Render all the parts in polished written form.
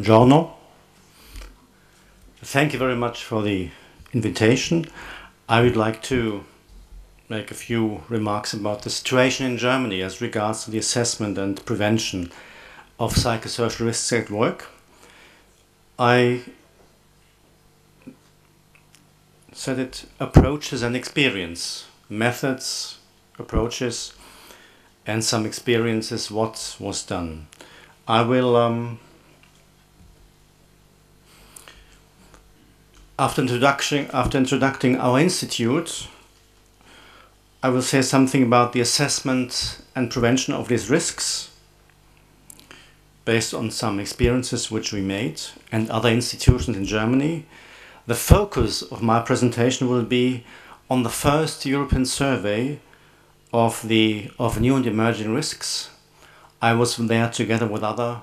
Buongiorno. Thank you very much for the invitation. I would like to make a few remarks about the situation in Germany as regards to the assessment and prevention of psychosocial risks at work. I said it approaches and experience, methods, approaches, and some experiences what was done. I will, after introducing our institute, I will say something about the assessment and prevention of these risks based on some experiences which we made and other institutions in Germany. The focus of my presentation will be on the first European survey of new and emerging risks. I was there together with other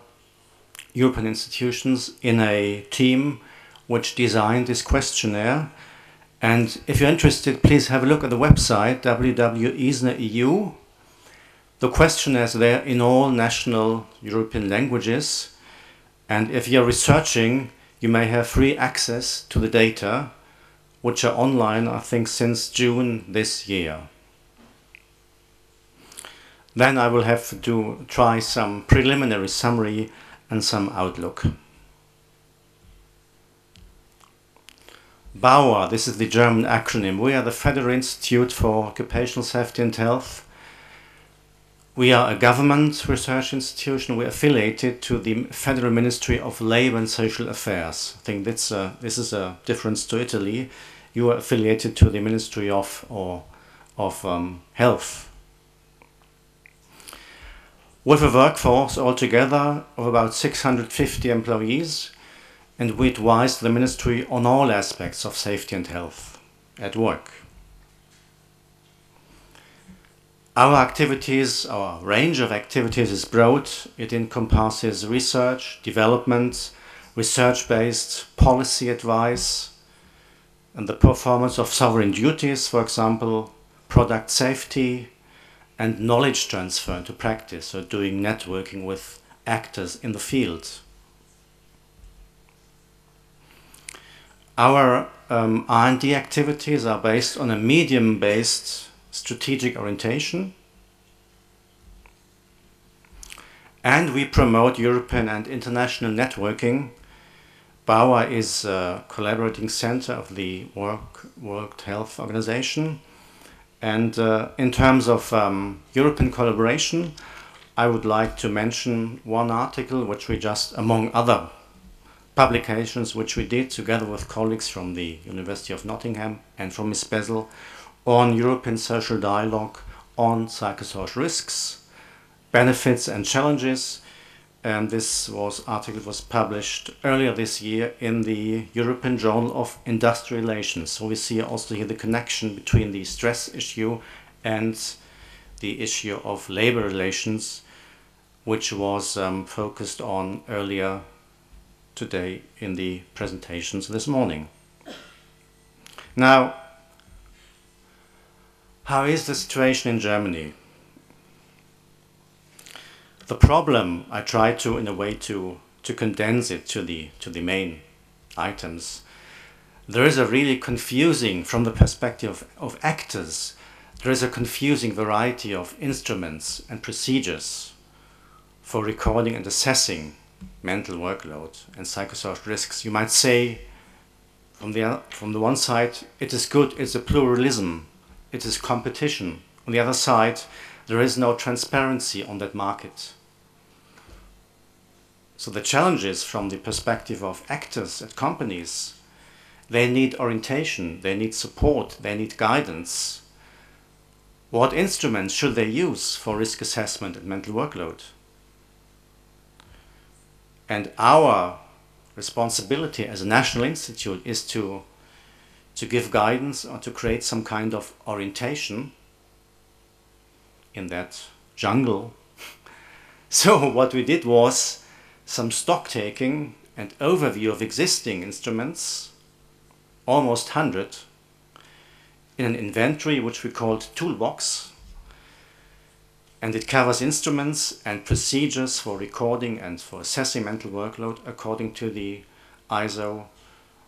European institutions in a team which designed this questionnaire. And if you're interested, please have a look at the website www.isna.eu. The questionnaire is there in all national European languages. And if you're researching, you may have free access to the data, which are online, I think, since June this year. Then I will have to try some preliminary summary and some outlook. BAUER, this is the German acronym. We are the Federal Institute for Occupational Safety and Health. We are a government research institution. We're affiliated to the Federal Ministry of Labour and Social Affairs. I think this is a difference to Italy. You are affiliated to the Ministry of Health. With a workforce altogether of about 650 employees, and we advise the Ministry on all aspects of safety and health at work. Our range of activities is broad. It encompasses research, development, research-based policy advice, and the performance of sovereign duties, for example, product safety, and knowledge transfer into practice, so doing networking with actors in the field. Our R&D activities are based on a medium-based strategic orientation, and we promote European and international networking. BAUER is a collaborating center of the World Health Organization. And in terms of European collaboration, I would like to mention one article which we just, among other publications, which we did together with colleagues from the University of Nottingham and from Ms. Bezel on European social dialogue on psychosocial risks, benefits and challenges. And this article was published earlier this year in the European Journal of Industrial Relations. So we see also here the connection between the stress issue and the issue of labor relations, which was focused on earlier today in the presentations this morning. Now, how is the situation in Germany? The problem, I try to, in a way, to condense it to the main items. There is a really confusing, from the perspective of actors, there is a confusing variety of instruments and procedures for recording and assessing mental workload and psychosocial risks. You might say, from the one side, it is good, it's a pluralism, it is competition. On the other side, there is no transparency on that market. So the challenges from the perspective of actors at companies, they need orientation, they need support, they need guidance. What instruments should they use for risk assessment and mental workload? And our responsibility as a national institute is to give guidance or to create some kind of orientation in that jungle. So what we did was some stock taking and overview of existing instruments, almost 100, in an inventory which we called Toolbox. And it covers instruments and procedures for recording and for assessing mental workload according to the ISO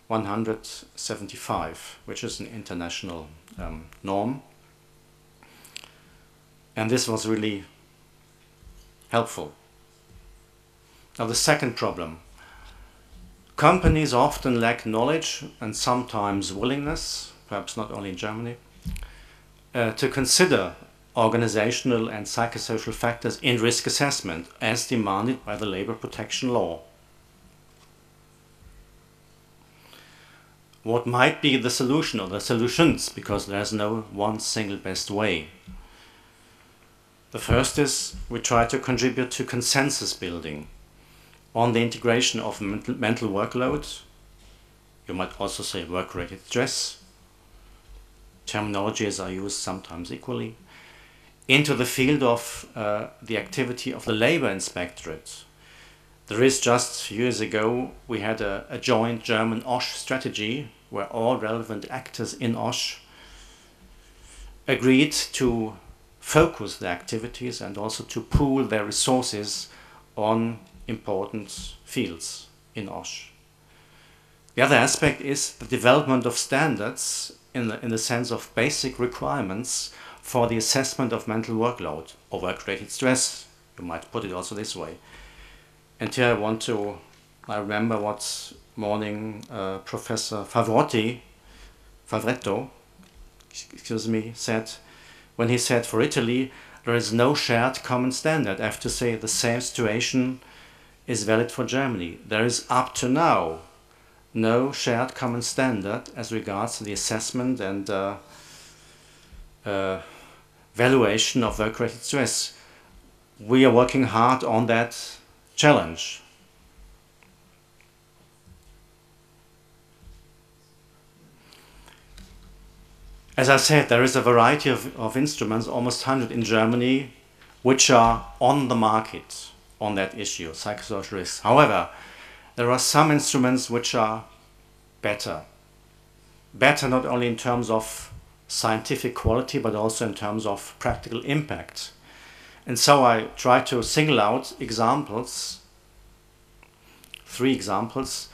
175, which is an international norm. And this was really helpful. Now the second problem. Companies often lack knowledge and sometimes willingness, perhaps not only in Germany, to consider organizational and psychosocial factors in risk assessment as demanded by the labor protection law. What might be the solution or the solutions, because there's no one single best way. The first is we try to contribute to consensus building on the integration of mental workload. You might also say work-related stress. Terminologies are used sometimes equally. Into the field of the activity of the labor inspectorate. There is just years ago, we had a joint German OSH strategy where all relevant actors in OSH agreed to focus their activities and also to pool their resources on important fields in OSH. The other aspect is the development of standards in the sense of basic requirements for the assessment of mental workload or work-related stress. You might put it also this way. And here I remember what morning Professor Favretto, said, when he said for Italy, there is no shared common standard. I have to say the same situation is valid for Germany. There is up to now no shared common standard as regards to the assessment and valuation of work-related stress. We are working hard on that challenge. As I said, there is a variety of instruments, almost 100 in Germany, which are on the market on that issue, psychosocial risks. However, there are some instruments which are better. Better not only in terms of scientific quality, but also in terms of practical impact. And so I try to single out examples, 3 examples,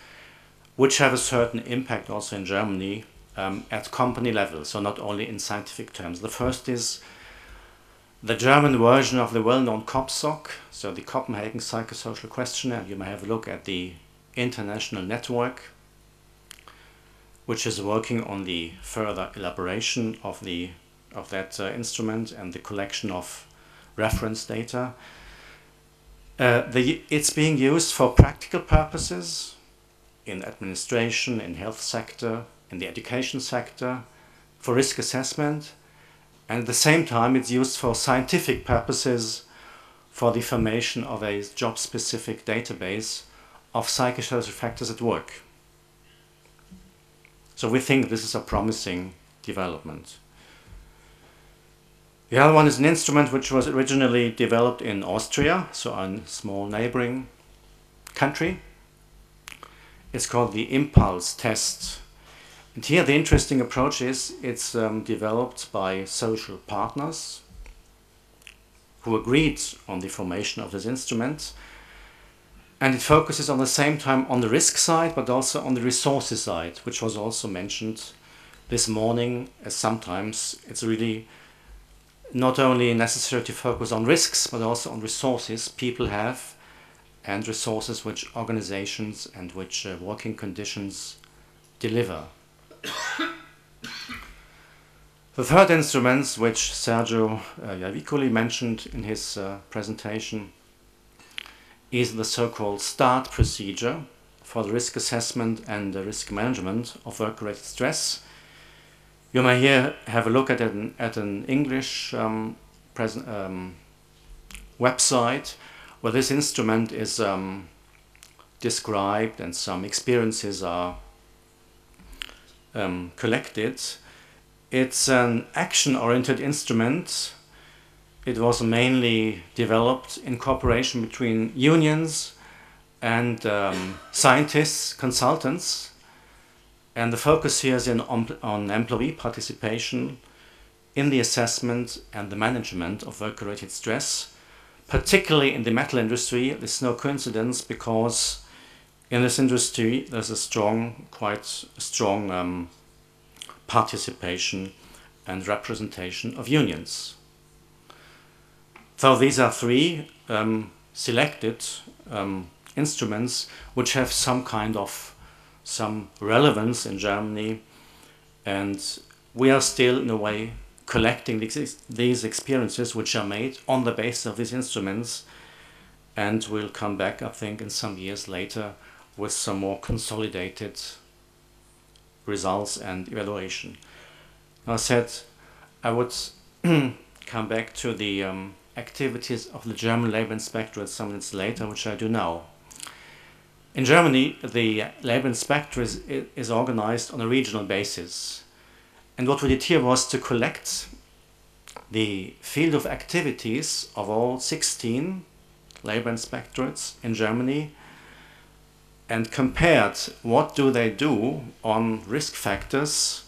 which have a certain impact also in Germany at company level, so not only in scientific terms. The first is the German version of the well-known COPSOC, so the Copenhagen Psychosocial Questionnaire. You may have a look at the international network, which is working on the further elaboration of that instrument and the collection of reference data. It's being used for practical purposes in administration, in health sector, in the education sector, for risk assessment, and at the same time it's used for scientific purposes for the formation of a job-specific database of psychosocial factors at work. So we think this is a promising development. The other one is an instrument which was originally developed in Austria, so a small neighboring country. It's called the impulse test. And here the interesting approach is it's developed by social partners who agreed on the formation of this instrument. And it focuses on the same time on the risk side, but also on the resources side, which was also mentioned this morning, as sometimes it's really not only necessary to focus on risks, but also on resources people have and resources which organizations and which working conditions deliver. The third instrument, which Sergio Iavicoli mentioned in his presentation, is the so-called START procedure for the risk assessment and the risk management of work-related stress. You may here have a look at an English website where this instrument is described and some experiences are collected. It's an action-oriented instrument. It was mainly developed in cooperation between unions and scientists, consultants, and the focus here is on employee participation in the assessment and the management of work-related stress, particularly in the metal industry. This is no coincidence, because in this industry there's quite strong participation and representation of unions. So these are three selected instruments which have some relevance in Germany, and we are still in a way collecting these experiences which are made on the basis of these instruments, and we'll come back, I think, in some years later with some more consolidated results and evaluation. I said I would come back to the activities of the German Labor Inspectorate some minutes later, which I do now. In Germany, the Labor Inspectorate is organized on a regional basis. And what we did here was to collect the field of activities of all 16 labor inspectorates in Germany and compared what do they do on risk factors,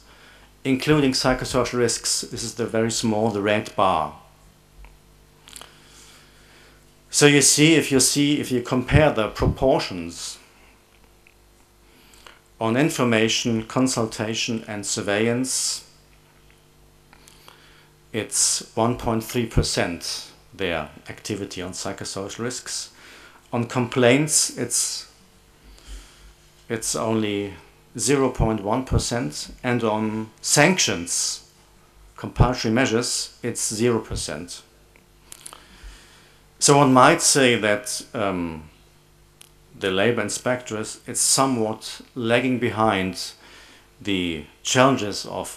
including psychosocial risks. This is the very small, the red bar. So you see, if you compare the proportions on information, consultation and surveillance, it's 1.3% their activity on psychosocial risks. On complaints, it's only 0.1%, and on sanctions, compulsory measures, it's 0%. So one might say that the labor inspectorate is somewhat lagging behind the challenges of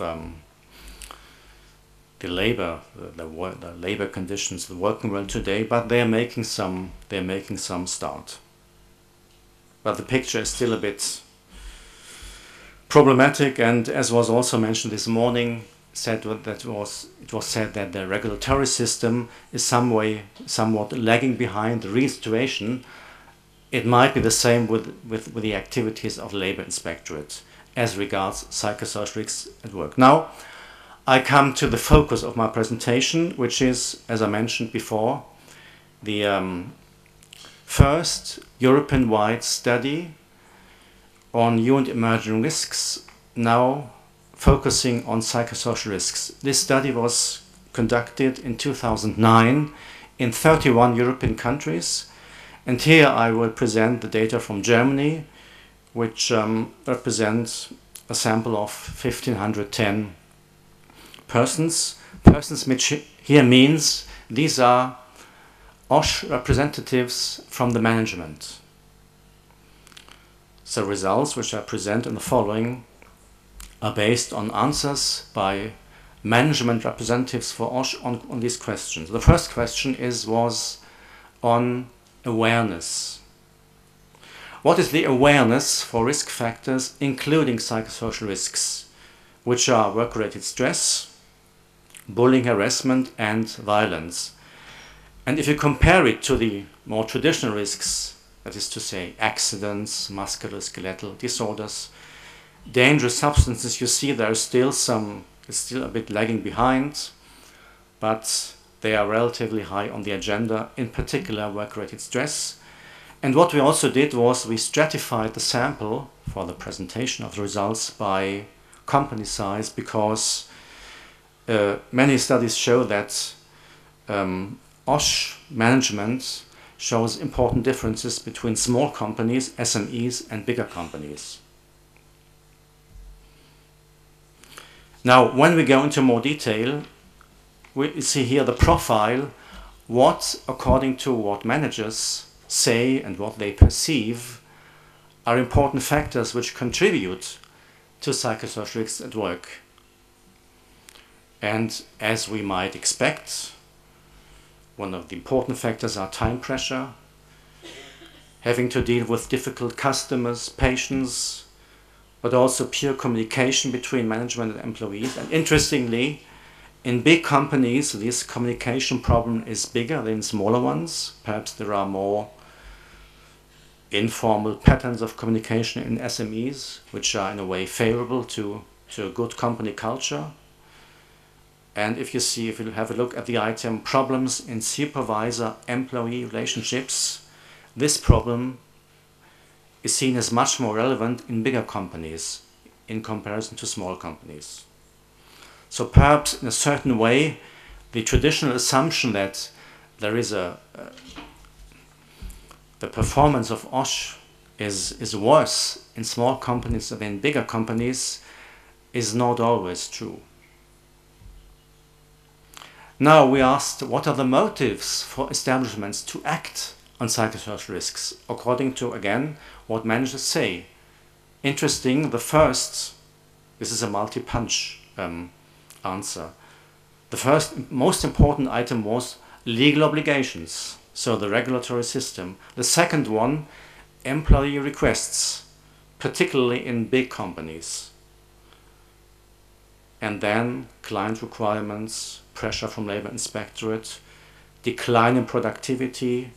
the labor conditions, the working world today, but they're making some start. But the picture is still a bit problematic, and as was also mentioned this morning, it was said that the regulatory system is somewhat lagging behind the real situation. It might be the same with the activities of the Labor Inspectorate as regards psychosocial risks at work. Now, I come to the focus of my presentation, which is, as I mentioned before, the first European-wide study on new and emerging risks, now focusing on psychosocial risks. This study was conducted in 2009 in 31 European countries, and here I will present the data from Germany, which represents a sample of 1,510 persons, which here means these are OSH representatives from the management. So results which I present in the following are based on answers by management representatives for OSH on these questions. The first question was on awareness. What is the awareness for risk factors, including psychosocial risks, which are work-related stress, bullying, harassment, and violence? And if you compare it to the more traditional risks, that is to say accidents, musculoskeletal disorders, dangerous substances, you see there is still a bit lagging behind, but they are relatively high on the agenda, in particular work-related stress. And what we also did was we stratified the sample for the presentation of the results by company size, because many studies show that OSH management shows important differences between small companies, SMEs, and bigger companies. Now, when we go into more detail, we see here the profile, what, according to what managers say and what they perceive, are important factors which contribute to psychosocial risks at work. And as we might expect, one of the important factors are time pressure, having to deal with difficult customers, patients, but also peer communication between management and employees. And interestingly, in big companies, this communication problem is bigger than in smaller ones. Perhaps there are more informal patterns of communication in SMEs, which are in a way favorable to a good company culture. And if you have a look at the item problems in supervisor-employee relationships, this problem is seen as much more relevant in bigger companies in comparison to small companies. So perhaps in a certain way, the traditional assumption that there is the performance of OSH is worse in small companies than in bigger companies is not always true. Now we asked, what are the motives for establishments to act on psychosocial risks, according to, again, what managers say. Interesting, the first, this is a multi-punch answer. The first most important item was legal obligations, so the regulatory system. The second one, employee requests, particularly in big companies. And then client requirements, pressure from labor inspectorate, decline in productivity,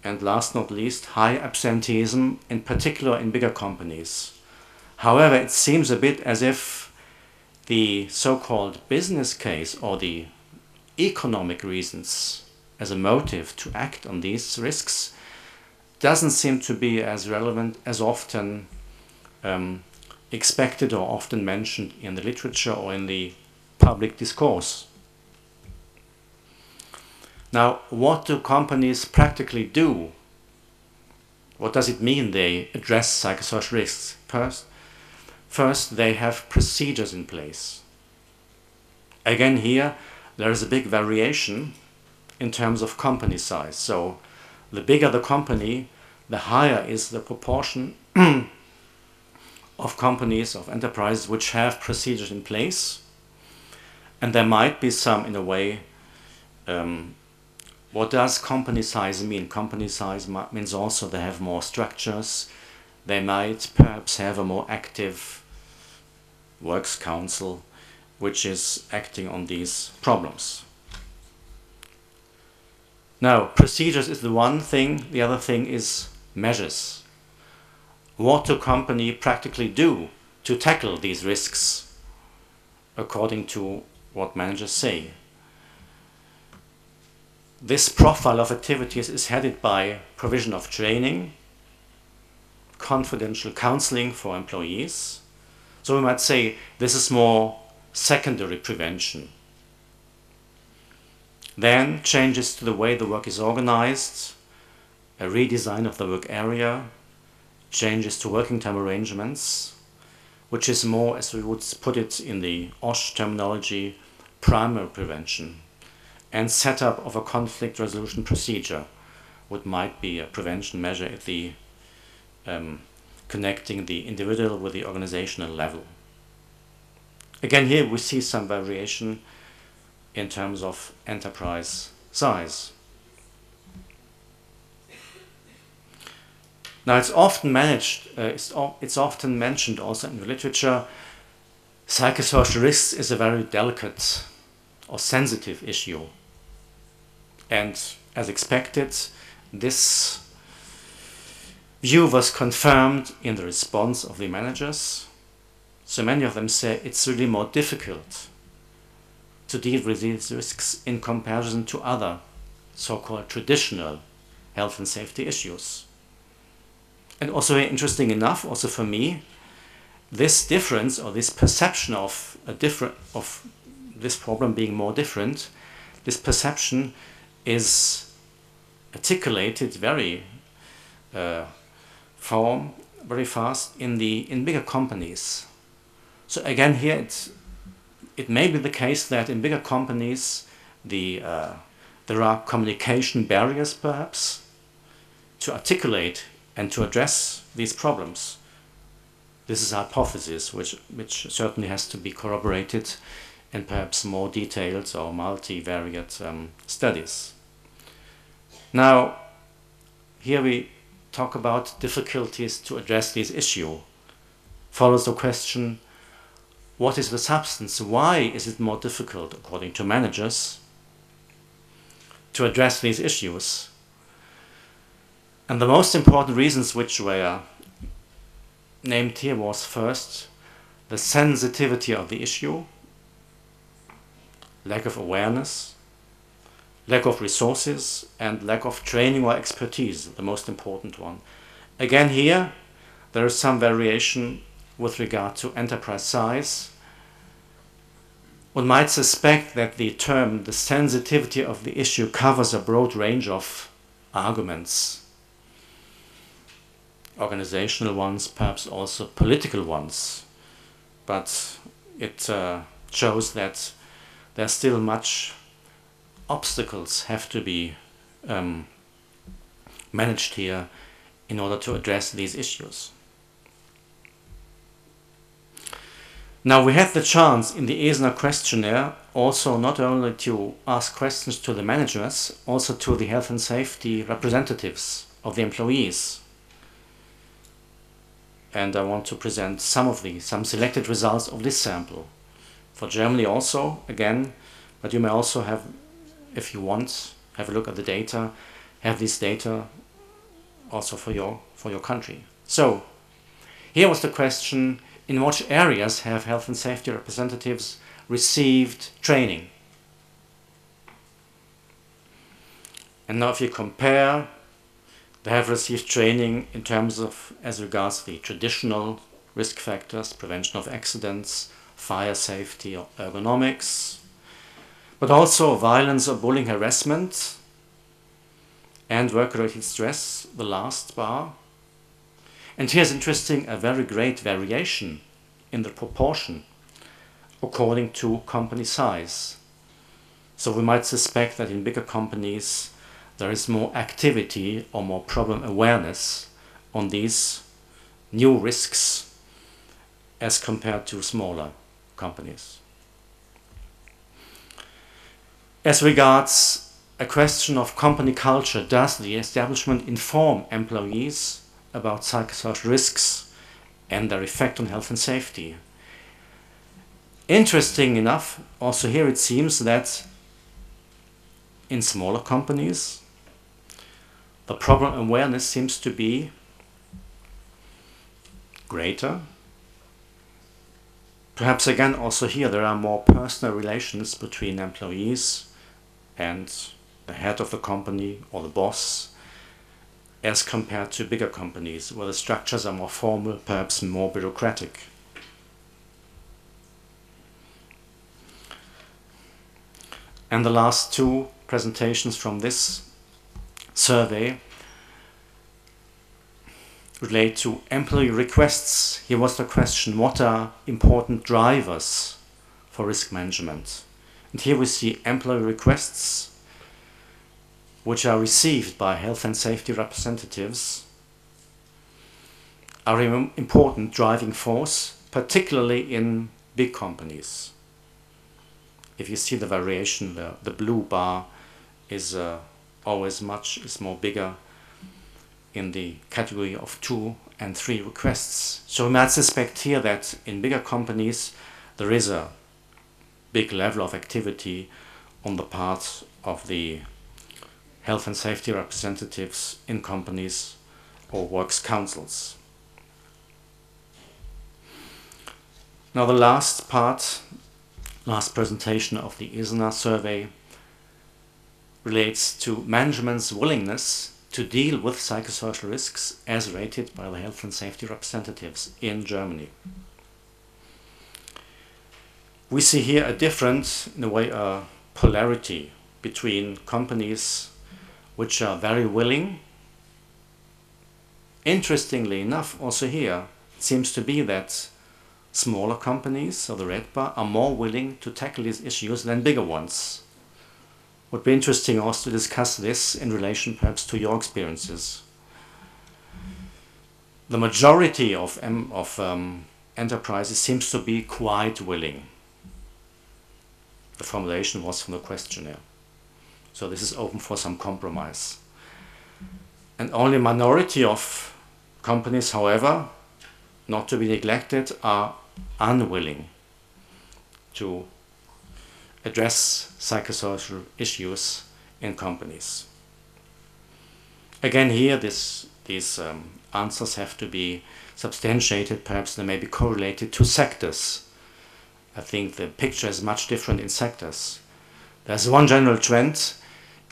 and last not least, high absenteeism, in particular in bigger companies. However, it seems a bit as if the so-called business case or the economic reasons as a motive to act on these risks doesn't seem to be as relevant as often expected or often mentioned in the literature or in the public discourse. Now, what do companies practically do? What does it mean they address psychosocial risks? First, they have procedures in place. Again, here, there is a big variation in terms of company size. So, the bigger the company, the higher is the proportion of companies, of enterprises, which have procedures in place. And there might be some, in a way, what does company size mean? Company size means also they have more structures. They might perhaps have a more active works council, which is acting on these problems. Now, procedures is the one thing. The other thing is measures. What do company practically do to tackle these risks, according to what managers say? This profile of activities is headed by provision of training, confidential counseling for employees. So we might say this is more secondary prevention. Then changes to the way the work is organized, a redesign of the work area, changes to working time arrangements, which is more, as we would put it in the OSH terminology, primary prevention, and setup of a conflict resolution procedure, what might be a prevention measure at the connecting the individual with the organizational level. Again, here we see some variation in terms of enterprise size. Now, it's often mentioned also in the literature, psychosocial risks is a very delicate or sensitive issue. And as expected, this view was confirmed in the response of the managers. So many of them say it's really more difficult to deal with these risks in comparison to other so-called traditional health and safety issues. And also, interesting enough, also for me, this difference or this perception of this problem being more different, this perception is articulated very fast in bigger companies. So again, here it may be the case that in bigger companies there are communication barriers perhaps to articulate and to address these problems. This is a hypothesis which certainly has to be corroborated in perhaps more detailed or multivariate studies. Now, here we talk about difficulties to address this issue. Follows the question, what is the substance? Why is it more difficult, according to managers, to address these issues? And the most important reasons which were named here was first, the sensitivity of the issue. lack of awareness, lack of resources, and lack of training or expertise, the most important one. Again here, there is some variation with regard to enterprise size. One might suspect that the term, the sensitivity of the issue, covers a broad range of arguments, organizational ones, perhaps also political ones, but it shows that there's still much obstacles have to be managed here in order to address these issues. Now we have the chance in the ESNA questionnaire also not only to ask questions to the managers, also to the health and safety representatives of the employees. And I want to present some selected results of this sample. For Germany also, again, but you may also have, if you want, have a look at the data, have this data also for your country. So, here was the question: in what areas have health and safety representatives received training? And now if you compare, they have received training in terms of, as regards the traditional risk factors, prevention of accidents, fire safety or ergonomics, but also violence or bullying, harassment, and work-related stress, the last bar. And here's interesting, a very great variation in the proportion according to company size. So we might suspect that in bigger companies there is more activity or more problem awareness on these new risks as compared to smaller companies. As regards a question of company culture, does the establishment inform employees about psychosocial risks and their effect on health and safety? Interesting enough, also here it seems that in smaller companies the problem awareness seems to be greater. Perhaps again also here there are more personal relations between employees and the head of the company or the boss, as compared to bigger companies where the structures are more formal, perhaps more bureaucratic. And the last two presentations from this survey relate to employee requests. Here was the question: what are important drivers for risk management? And here we see employee requests which are received by health and safety representatives are an important driving force, particularly in big companies. If you see the variation, the blue bar is always more bigger in the category of 2 and 3 requests. So we might suspect here that in bigger companies there is a big level of activity on the part of the health and safety representatives in companies or works councils. Now the last presentation of the ISNA survey relates to management's willingness to deal with psychosocial risks as rated by the health and safety representatives in Germany. We see here a difference, in a way, a polarity between companies which are very willing. Interestingly enough, also here, it seems to be that smaller companies, so the red bar, are more willing to tackle these issues than bigger ones. Would be interesting also to discuss this in relation perhaps to your experiences. The majority of enterprises seems to be quite willing. The formulation was from the questionnaire. So this is open for some compromise. And only a minority of companies, however, not to be neglected, are unwilling to address psychosocial issues in companies. Again here these answers have to be substantiated, perhaps they may be correlated to sectors. I think the picture is much different in sectors. There's one general trend.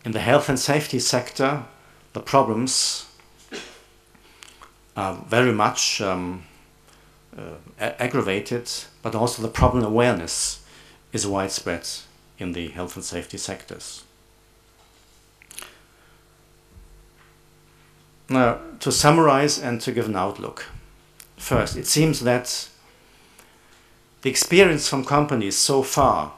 In the health and safety sector, the problems are very much aggravated, but also the problem awareness is widespread in the health and safety sectors. Now, to summarize and to give an outlook. First, it seems that the experience from companies so far,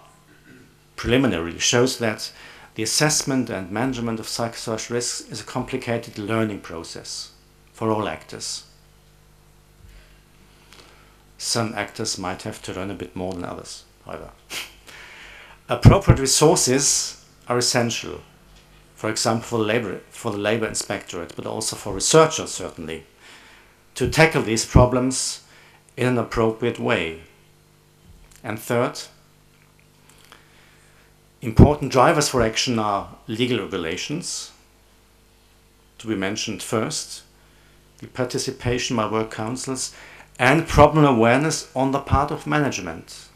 preliminarily, shows that the assessment and management of psychosocial risks is a complicated learning process for all actors. Some actors might have to learn a bit more than others, however. Appropriate resources are essential, for example, for the labor inspectorate, but also for researchers, certainly, to tackle these problems in an appropriate way. And third, important drivers for action are legal regulations, to be mentioned first, the participation by work councils, and problem awareness on the part of management.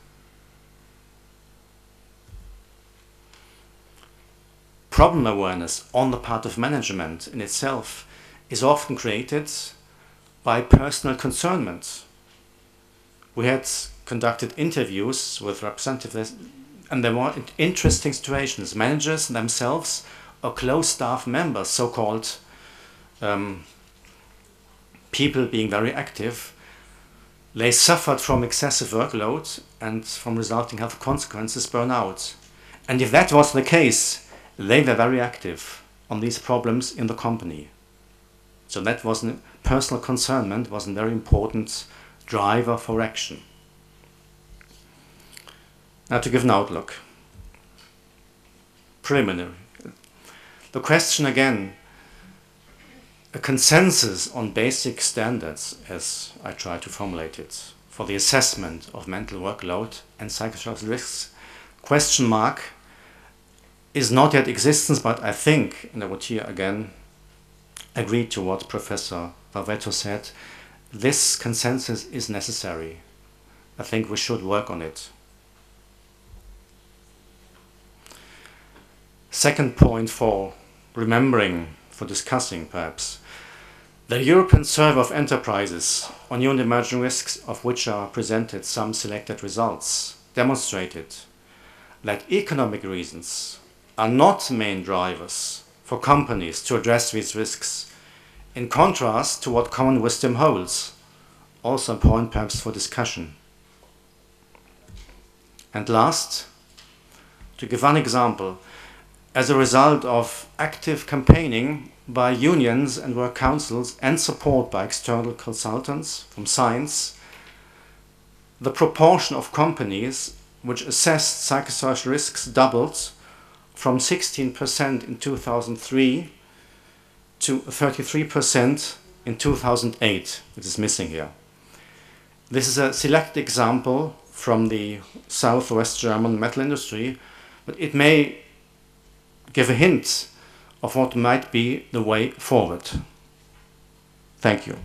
Problem awareness on the part of management in itself is often created by personal concernment. We had conducted interviews with representatives, and there were interesting situations. Managers themselves or close staff members, so-called people being very active, they suffered from excessive workload and from resulting health consequences, burnout. And if that was the case, they were very active on these problems in the company. So that was personal concernment was a very important driver for action. Now to give an outlook. Preliminary. The question again, a consensus on basic standards, as I try to formulate it, for the assessment of mental workload and psychosocial risks, question mark, is not yet existence, but I think, and I would here again agree to what Professor Barvetto said, this consensus is necessary. I think we should work on it. Second point for remembering, for discussing perhaps, the European Survey of Enterprises on New and Emerging Risks, of which are presented some selected results, demonstrated that economic reasons are not main drivers for companies to address these risks, in contrast to what common wisdom holds, also a point perhaps for discussion. And last, to give one example, as a result of active campaigning by unions and work councils and support by external consultants from science, the proportion of companies which assessed psychosocial risks doubled from 16% in 2003 to 33% in 2008. It is missing here. This is a selected example from the southwest German metal industry, but it may give a hint of what might be the way forward. Thank you.